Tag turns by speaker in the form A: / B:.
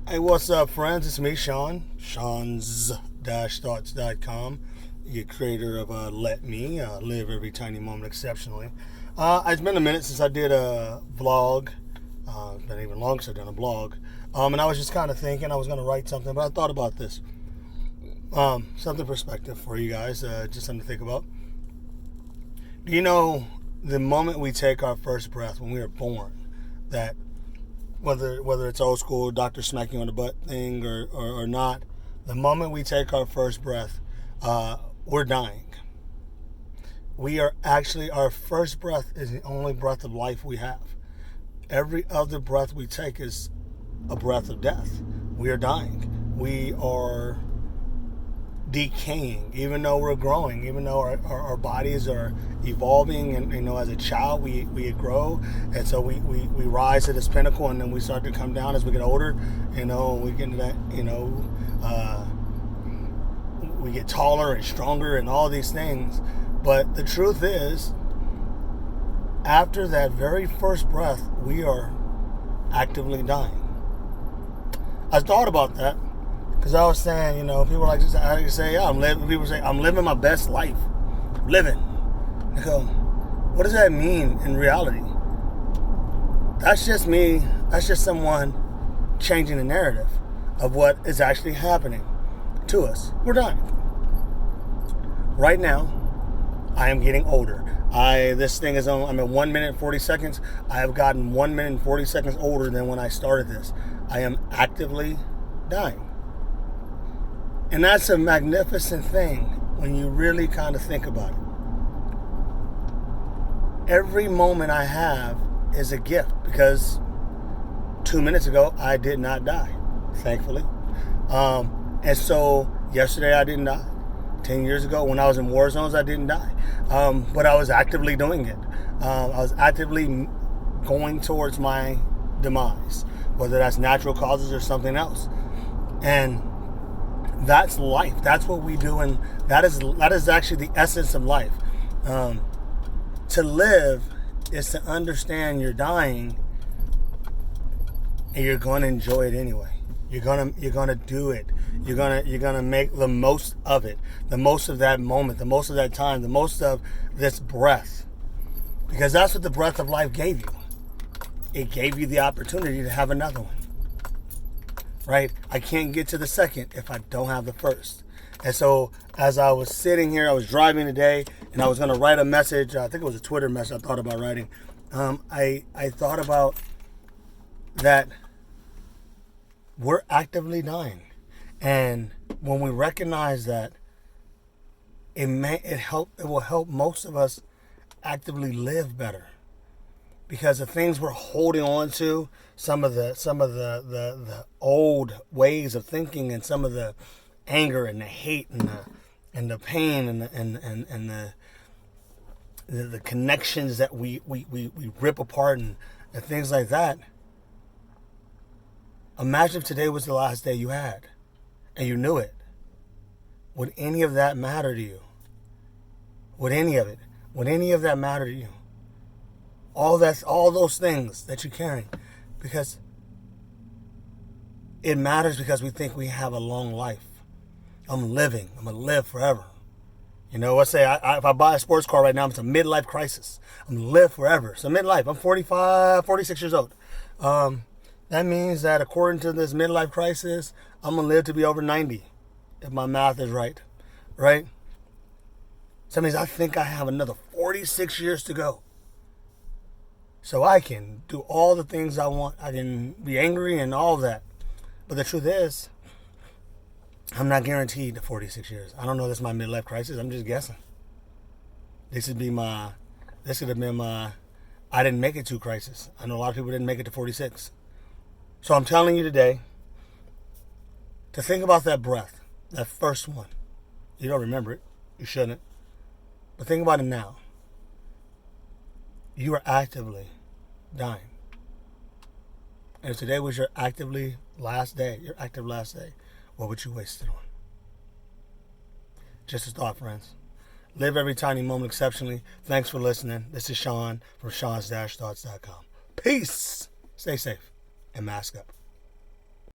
A: Hey, what's up, friends? It's me, Sean. Sean's-thoughts.com, the creator of Let Me Live Every Tiny Moment Exceptionally. It's been a minute since I did a vlog. It's been even longer since I've done a blog. And I was just kind of thinking I was going to write something, but I thought about this. Something perspective for you guys, just something to think about. Do you know the moment we take our first breath when we are born, that whether it's old school doctor smack you on the butt thing or not, the moment we take our first breath, we're dying. We are actually, our first breath is the only breath of life we have. Every other breath we take is a breath of death. We are dying. We are decaying, even though we're growing, even though our bodies are evolving, and as a child we grow, and so we rise to this pinnacle, and then we start to come down as we get older, we get into that, we get taller and stronger and all these things. But the truth is, after that very first breath, we are actively dying. I thought about that because I was saying, people like to say, yeah, people say, I'm living my best life. Living. I go, what does that mean in reality? That's just me. That's just someone changing the narrative of what is actually happening to us. We're dying. Right now, I am getting older. This thing is I'm at 1 minute and 40 seconds. I have gotten 1 minute and 40 seconds older than when I started this. I am actively dying. And that's a magnificent thing when you really kind of think about it. Every moment I have is a gift, because 2 minutes ago I did not die, thankfully. And so yesterday I didn't die. 10 years ago when I was in war zones, I didn't die. But I was actively doing it. I was actively going towards my demise, whether that's natural causes or something else. And that's life. That's what we do, and that is actually the essence of life. To live is to understand you're dying, and you're going to enjoy it anyway. You're gonna do it. You're gonna make the most of it, the most of that moment, the most of that time, the most of this breath, because that's what the breath of life gave you. It gave you the opportunity to have another one. Right? I can't get to the second if I don't have the first. And so as I was sitting here, I was driving today, and I was going to write a message. I think it was a Twitter message I thought about writing. I thought about that we're actively dying. And when we recognize that, it will help most of us actively live better. Because the things we're holding on to, some of the old ways of thinking, and some of the anger and the hate and the pain and the connections that we rip apart and things like that. Imagine if today was the last day you had, and you knew it. Would any of that matter to you? Would any of that matter to you? All those things that you're carrying, because it matters, because we think we have a long life. I'm living. I'm going to live forever. Let's say if I buy a sports car right now, it's a midlife crisis. I'm going to live forever. So midlife, I'm 46 years old. That means that according to this midlife crisis, I'm going to live to be over 90, if my math is right. Right? So that means I think I have another 46 years to go. So I can do all the things I want. I can be angry and all of that. But the truth is, I'm not guaranteed the 46 years. I don't know this is my midlife crisis. I'm just guessing. This could have been my I didn't make it to crisis. I know a lot of people didn't make it to 46. So I'm telling you today to think about that breath, that first one. You don't remember it. You shouldn't. But think about it now. You are actively dying. And if today was your active last day, what would you waste it on? Just a thought, friends. Live every tiny moment exceptionally. Thanks for listening. This is Sean from Sean's-thoughts.com. Peace. Stay safe and mask up.